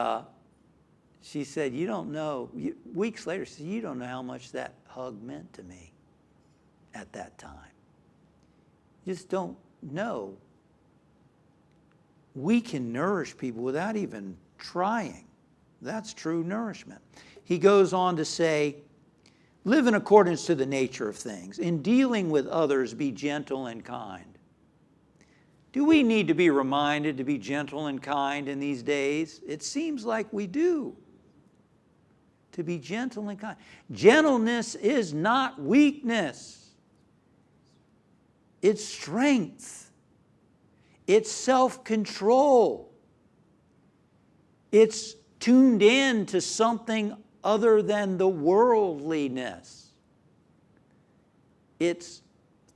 said, "You don't know." Weeks later, she said, "You don't know how much that hug meant to me at that time. You just don't know." We can nourish people without even trying. That's true nourishment. He goes on to say, live in accordance to the nature of things. In dealing with others, be gentle and kind. Do we need to be reminded to be gentle and kind in these days? It seems like we do. To be gentle and kind. Gentleness is not weakness. It's strength. It's self-control. It's tuned in to something other than the worldliness. It's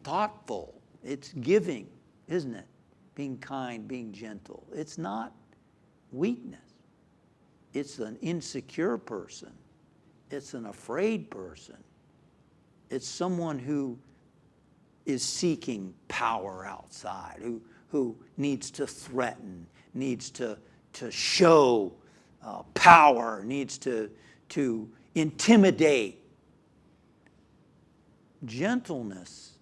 thoughtful. It's giving, isn't it? Being kind, being gentle. It's not weakness. It's an insecure person. It's an afraid person. It's someone who is seeking power outside, who needs to threaten, needs to show power, needs to intimidate. Gentleness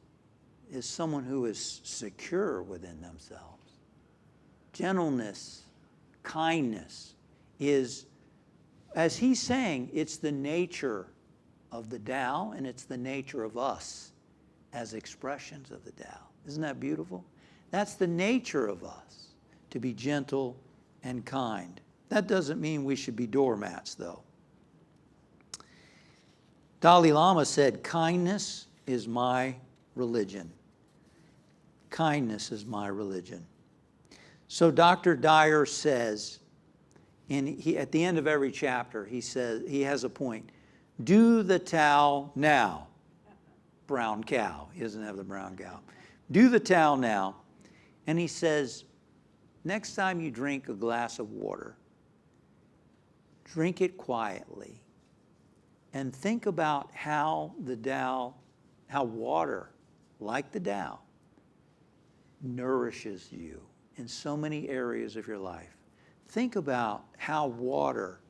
is someone who is secure within themselves. Gentleness, kindness is, as he's saying, it's the nature of the Tao, and it's the nature of us as expressions of the Tao. Isn't that beautiful? That's the nature of us, to be gentle and kind. That doesn't mean we should be doormats, though. Dalai Lama said, kindness is my religion. Kindness is my religion. So Dr. Dyer says, at the end of every chapter, he says, he has a point. Do the Tao now. Brown cow. He doesn't have the brown cow. Do the Tao now. And he says, next time you drink a glass of water, drink it quietly and think about how the Tao, how water, like the Tao, nourishes you in so many areas of your life. Think about how water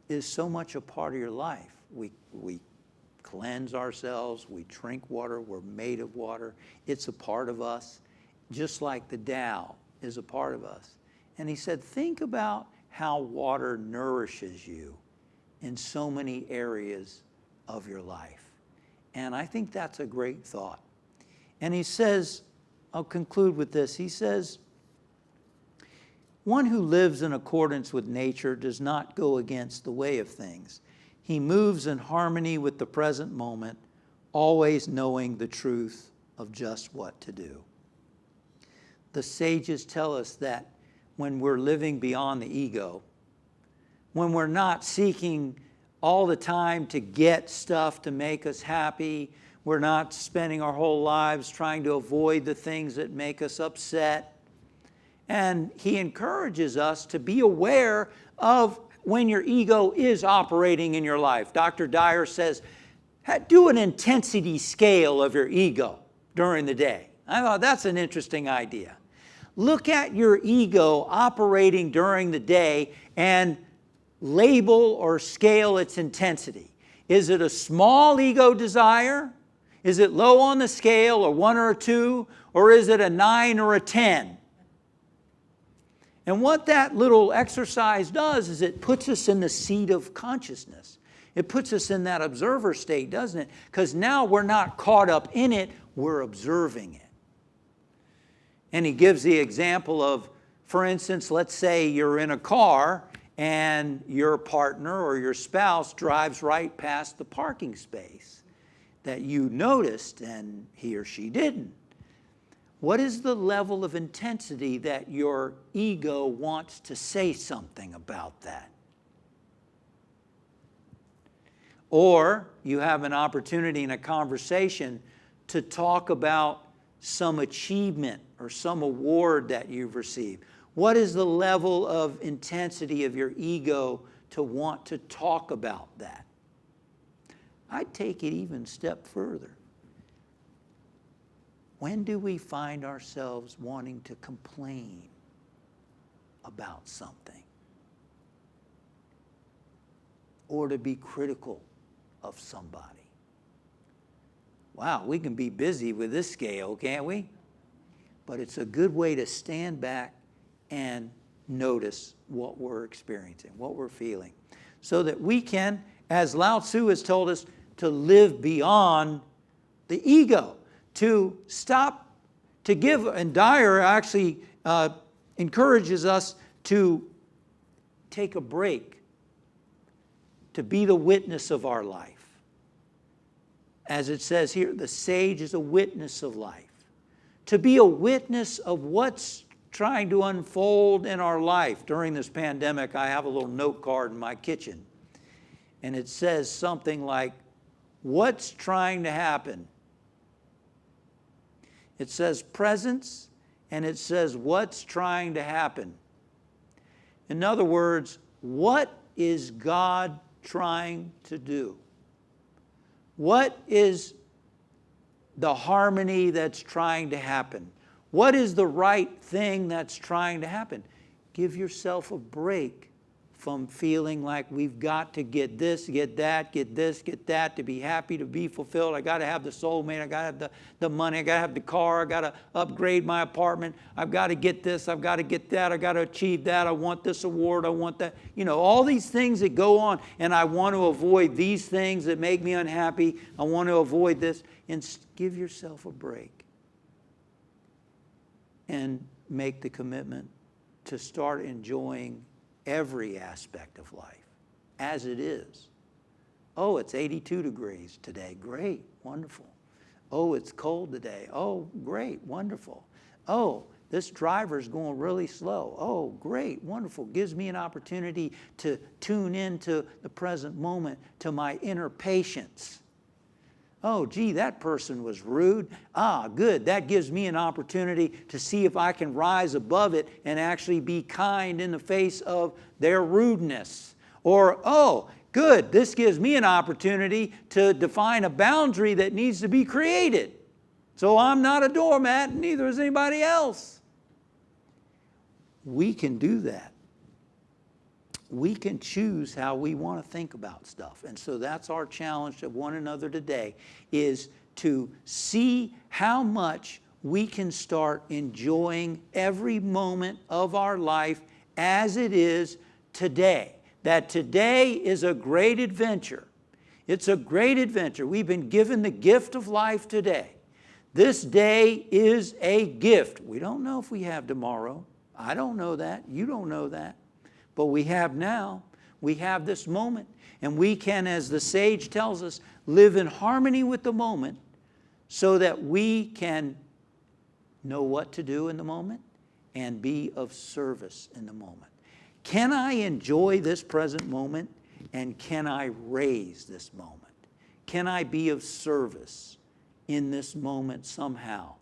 is so much a part of your life. We cleanse ourselves, we drink water, we're made of water. It's a part of us, just like the Tao is a part of us. And he said, think about how water nourishes you in so many areas of your life. And I think that's a great thought. And he says, I'll conclude with this. He says, one who lives in accordance with nature does not go against the way of things. He moves in harmony with the present moment, always knowing the truth of just what to do. The sages tell us that when we're living beyond the ego, when we're not seeking all the time to get stuff to make us happy, we're not spending our whole lives trying to avoid the things that make us upset. And he encourages us to be aware of when your ego is operating in your life. Dr. Dyer says, do an intensity scale of your ego during the day. I thought that's an interesting idea. Look at your ego operating during the day and label or scale its intensity. Is it a small ego desire? Is it low on the scale, or 1 or a 2? Or is it a 9 or a 10? And what that little exercise does is it puts us in the seat of consciousness. It puts us in that observer state, doesn't it? Because now we're not caught up in it, we're observing it. And he gives the example of, for instance, let's say you're in a car and your partner or your spouse drives right past the parking space that you noticed and he or she didn't. What is the level of intensity that your ego wants to say something about that? Or you have an opportunity in a conversation to talk about some achievement or some award that you've received. What is the level of intensity of your ego to want to talk about that? I'd take it even a step further. When do we find ourselves wanting to complain about something? Or to be critical of somebody? Wow, we can be busy with this scale, can't we? But it's a good way to stand back and notice what we're experiencing, what we're feeling, so that we can, as Lao Tzu has told us, to live beyond the ego, to stop, to give, and Dyer actually encourages us to take a break, to be the witness of our life. As it says here, the sage is a witness of life. To be a witness of what's trying to unfold in our life. During this pandemic, I have a little note card in my kitchen. And it says something like, what's trying to happen? It says presence, and it says what's trying to happen. In other words, what is God trying to do? What is the harmony that's trying to happen? What is the right thing that's trying to happen? Give yourself a break from feeling like we've got to get this, get that, get this, get that, to be happy, to be fulfilled. I got to have the soulmate. I got to have the money. I got to have the car. I got to upgrade my apartment. I've got to get this. I've got to get that. I got to achieve that. I want this award. I want that. You know, all these things that go on. And I want to avoid these things that make me unhappy. I want to avoid this. And give yourself a break. And make the commitment to start enjoying every aspect of life as it is. Oh, it's 82 degrees today. Great, wonderful. Oh, it's cold today. Oh, great, wonderful. Oh, this driver's going really slow. Oh, great, wonderful. Gives me an opportunity to tune into the present moment, to my inner patience. Oh, gee, that person was rude. Ah, good. That gives me an opportunity to see if I can rise above it and actually be kind in the face of their rudeness. Or, oh, good. This gives me an opportunity to define a boundary that needs to be created. So I'm not a doormat, and neither is anybody else. We can do that. We can choose how we want to think about stuff. And so that's our challenge to one another today, is to see how much we can start enjoying every moment of our life as it is today. That today is a great adventure. It's a great adventure. We've been given the gift of life today. This day is a gift. We don't know if we have tomorrow. I don't know that. You don't know that. But we have now. We have this moment. And we can, as the sage tells us, live in harmony with the moment so that we can know what to do in the moment and be of service in the moment. Can I enjoy this present moment, and can I raise this moment? Can I be of service in this moment somehow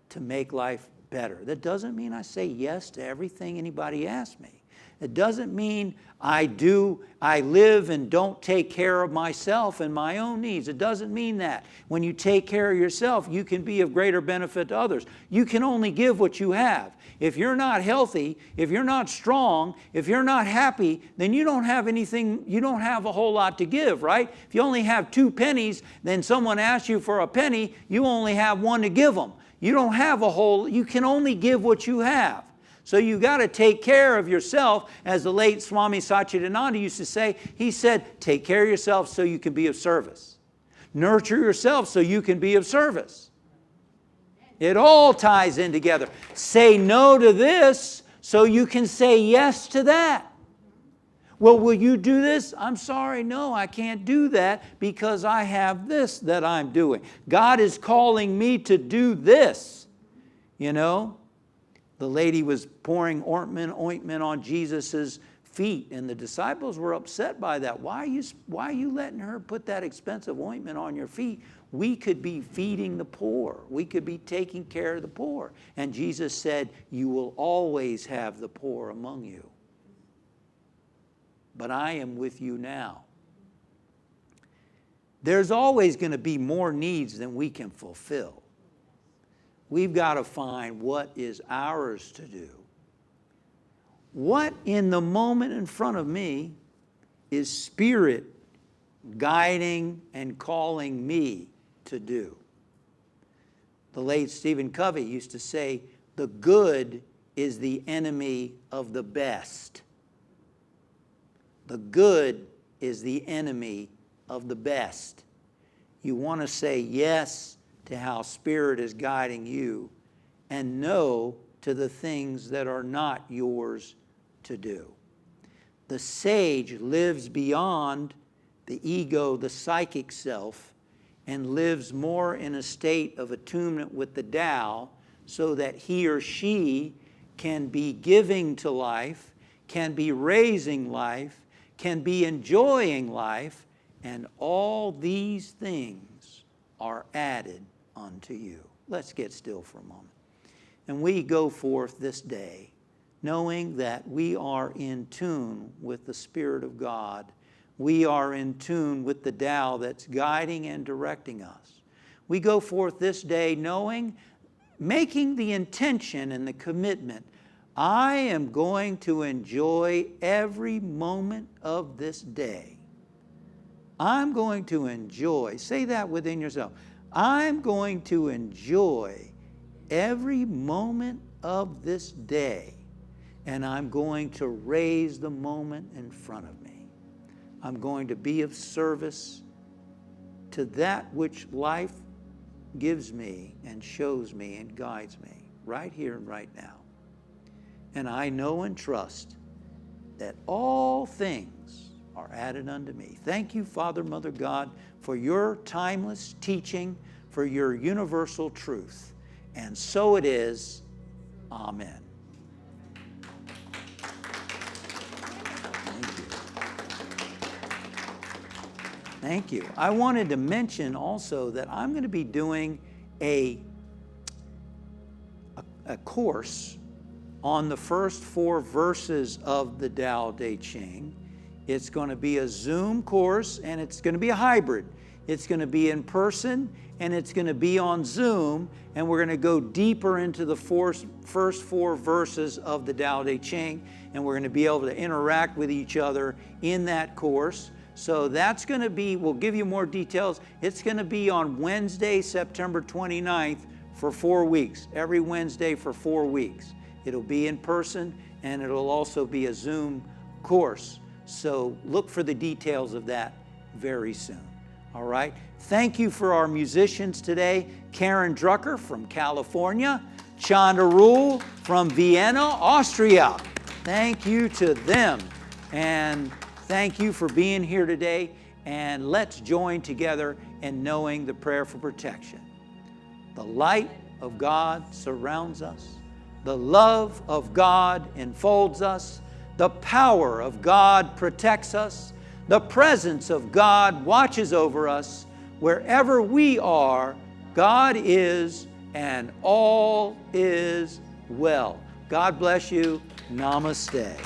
to make life better? That doesn't mean I say yes to everything anybody asks me. It doesn't mean I live and don't take care of myself and my own needs. It doesn't mean that. When you take care of yourself, you can be of greater benefit to others. You can only give what you have. If you're not healthy, if you're not strong, if you're not happy, then you don't have anything, you don't have a whole lot to give, right? If you only have 2 pennies, then someone asks you for a penny, you only have 1 to give them. You don't have a whole, you can only give what you have. So you got to take care of yourself. As the late Swami Satchidananda used to say, he said, take care of yourself so you can be of service. Nurture yourself so you can be of service. It all ties in together. Say no to this so you can say yes to that. Well, will you do this? I'm sorry, no, I can't do that because I have this that I'm doing. God is calling me to do this. You know, the lady was pouring ointment on Jesus' feet, and the disciples were upset by that. Why are you letting her put that expensive ointment on your feet? We could be feeding the poor. We could be taking care of the poor. And Jesus said, you will always have the poor among you. But I am with you now. There's always going to be more needs than we can fulfill. We've got to find what is ours to do. What in the moment in front of me is Spirit guiding and calling me to do? The late Stephen Covey used to say, the good is the enemy of the best. The good is the enemy of the best. You want to say yes to how Spirit is guiding you and no to the things that are not yours to do. The sage lives beyond the ego, the psychic self, and lives more in a state of attunement with the Tao so that he or she can be giving to life, can be raising life, can be enjoying life, and all these things are added unto you. Let's get still for a moment. And we go forth this day knowing that we are in tune with the Spirit of God. We are in tune with the Tao that's guiding and directing us. We go forth this day knowing, making the intention and the commitment, I am going to enjoy every moment of this day. I'm going to enjoy, say that within yourself, I'm going to enjoy every moment of this day, and I'm going to raise the moment in front of me. I'm going to be of service to that which life gives me and shows me and guides me right here and right now. And I know and trust that all things are added unto me. Thank you, Father, Mother, God, for your timeless teaching, for your universal truth. And so it is. Amen. Thank you. Thank you. I wanted to mention also that I'm going to be doing a course on the first 4 verses of the Tao Te Ching. It's going to be a Zoom course, and it's going to be a hybrid. It's going to be in person, and it's going to be on Zoom, and we're going to go deeper into the first 4 verses of the Tao Te Ching, and we're going to be able to interact with each other in that course. So that's going to be, we'll give you more details. It's going to be on Wednesday, September 29th for 4 weeks, every Wednesday for 4 weeks. It'll be in person, and it'll also be a Zoom course. So look for the details of that very soon. All right? Thank you for our musicians today. Karen Drucker from California, Chanda Rule from Vienna, Austria. Thank you to them. And thank you for being here today. And let's join together in knowing the prayer for protection. The light of God surrounds us. The love of God enfolds us. The power of God protects us. The presence of God watches over us. Wherever we are, God is, and all is well. God bless you. Namaste.